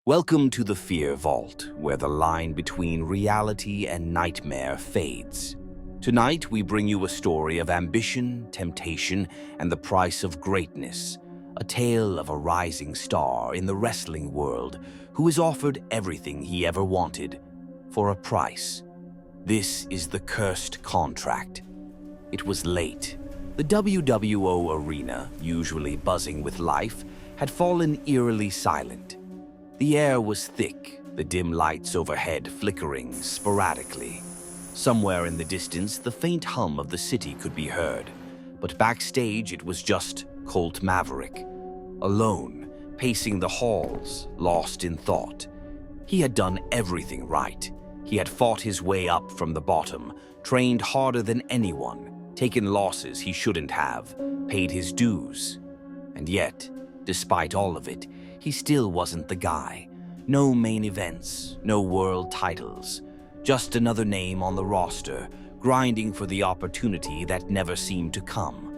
Welcome to the Fear Vault, where the line between reality and nightmare fades. Tonight, we bring you a story of ambition, temptation, and the price of greatness. A tale of a rising star in the wrestling world who is offered everything he ever wanted for a price. This is the cursed contract. It was late. The WWO arena, usually buzzing with life, had fallen eerily silent. The air was thick, the dim lights overhead flickering sporadically. Somewhere in the distance, the faint hum of the city could be heard, but backstage it was just Colt Maverick, alone, pacing the halls, lost in thought. He had done everything right. He had fought his way up from the bottom, trained harder than anyone, taken losses he shouldn't have, paid his dues. And yet, despite all of it, he still wasn't the guy. No main events, no world titles. Just another name on the roster, grinding for the opportunity that never seemed to come.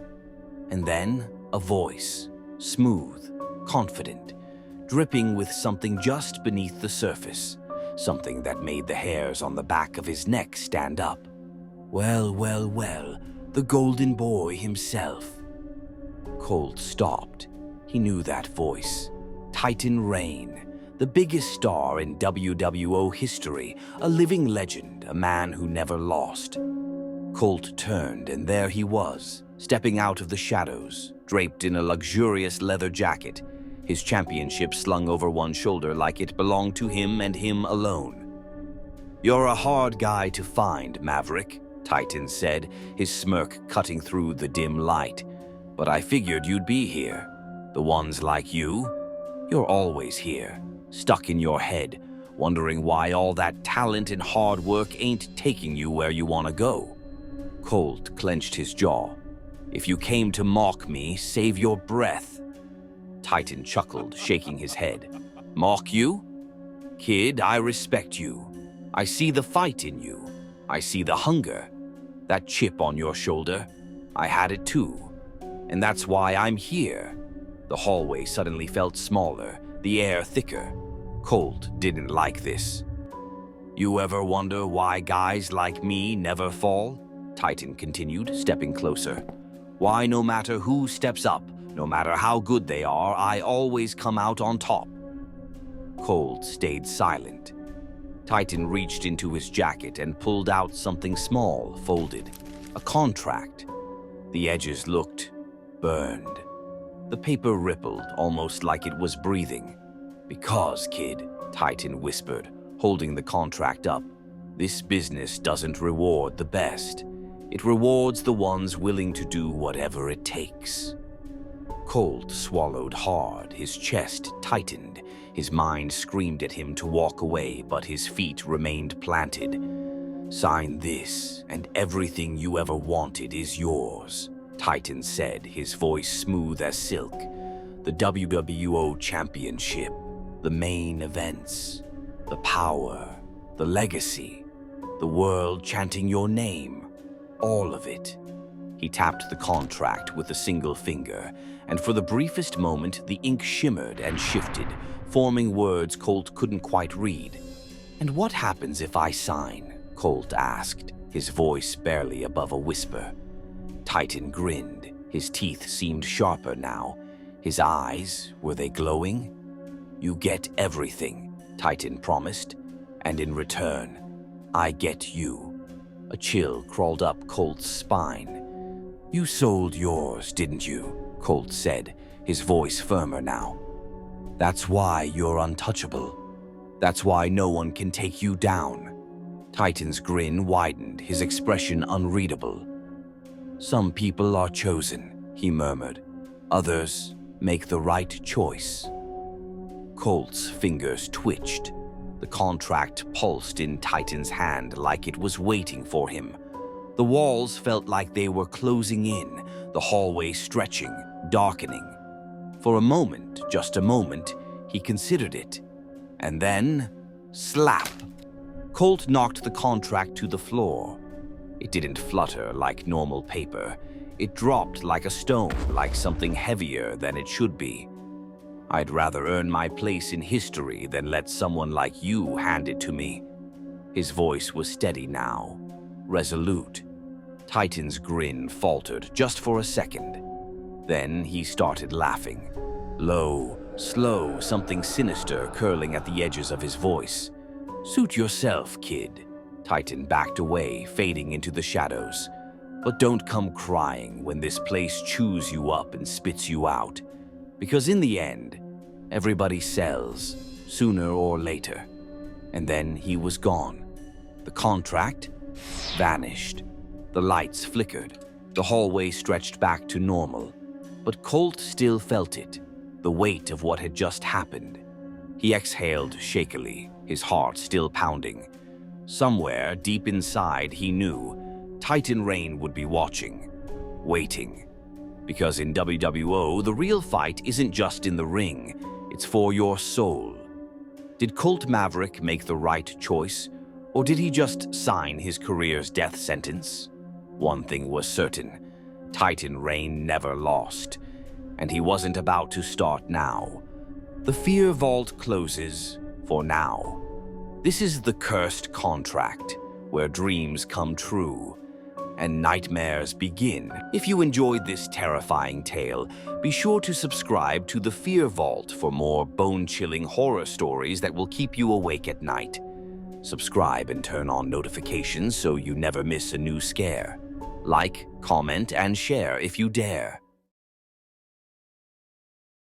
And then, a voice, smooth, confident, dripping with something just beneath the surface, something that made the hairs on the back of his neck stand up. Well, well, well, the golden boy himself. Colt stopped. He knew that voice. Titan Reign, the biggest star in WWO history, a living legend, a man who never lost. Colt turned, and there he was, stepping out of the shadows, draped in a luxurious leather jacket, his championship slung over one shoulder like it belonged to him and him alone. "You're a hard guy to find, Maverick," Titan said, his smirk cutting through the dim light. "But I figured you'd be here. The ones like you, you're always here, stuck in your head, wondering why all that talent and hard work ain't taking you where you want to go." Colt clenched his jaw. "If you came to mock me, save your breath." Titan chuckled, shaking his head. "Mock you? Kid, I respect you. I see the fight in you. I see the hunger. That chip on your shoulder, I had it too. And that's why I'm here." The hallway suddenly felt smaller, the air thicker. Colt didn't like this. "You ever wonder why guys like me never fall?" Titan continued, stepping closer. "Why no matter who steps up, no matter how good they are, I always come out on top?" Colt stayed silent. Titan reached into his jacket and pulled out something small, folded. A contract. The edges looked burned. The paper rippled, almost like it was breathing. "Because, kid," Titan whispered, holding the contract up, "this business doesn't reward the best. It rewards the ones willing to do whatever it takes." Colt swallowed hard, his chest tightened. His mind screamed at him to walk away, but his feet remained planted. "Sign this, and everything you ever wanted is yours," Titan said, his voice smooth as silk. "The WWO Championship, the main events, the power, the legacy, the world chanting your name, all of it." He tapped the contract with a single finger, and for the briefest moment the ink shimmered and shifted, forming words Colt couldn't quite read. "And what happens if I sign?" Colt asked, his voice barely above a whisper. Titan grinned. His teeth seemed sharper now. His eyes, were they glowing? "You get everything," Titan promised. "And in return, I get you." A chill crawled up Colt's spine. "You sold yours, didn't you?" Colt said, his voice firmer now. "That's why you're untouchable. That's why no one can take you down." Titan's grin widened, his expression unreadable. "Some people are chosen," he murmured. "Others make the right choice." Colt's fingers twitched. The contract pulsed in Titan's hand like it was waiting for him. The walls felt like they were closing in, the hallway stretching, darkening. For a moment, just a moment, he considered it. And then, slap! Colt knocked the contract to the floor. It didn't flutter like normal paper. It dropped like a stone, like something heavier than it should be. I'd rather earn my place in history than let someone like you hand it to me." His voice was steady now, resolute. Titan's grin faltered just for a second. Then he started laughing. Low, slow, something sinister curling at the edges of his voice. "Suit yourself, kid." Titan backed away, fading into the shadows. "But don't come crying when this place chews you up and spits you out. Because in the end, everybody sells, sooner or later." And then he was gone. The contract vanished. The lights flickered. The hallway stretched back to normal. But Colt still felt it, the weight of what had just happened. He exhaled shakily, his heart still pounding. Somewhere deep inside, he knew Titan Reign would be watching, waiting. Because in WWO, the real fight isn't just in the ring, it's for your soul. Did Colt Maverick make the right choice, or did he just sign his career's death sentence? One thing was certain, Titan Reign never lost, and he wasn't about to start now. The Fear Vault closes, for now. This is the cursed contract, where dreams come true and nightmares begin. If you enjoyed this terrifying tale, be sure to subscribe to the Fear Vault for more bone-chilling horror stories that will keep you awake at night. Subscribe and turn on notifications so you never miss a new scare. Like, comment, and share if you dare.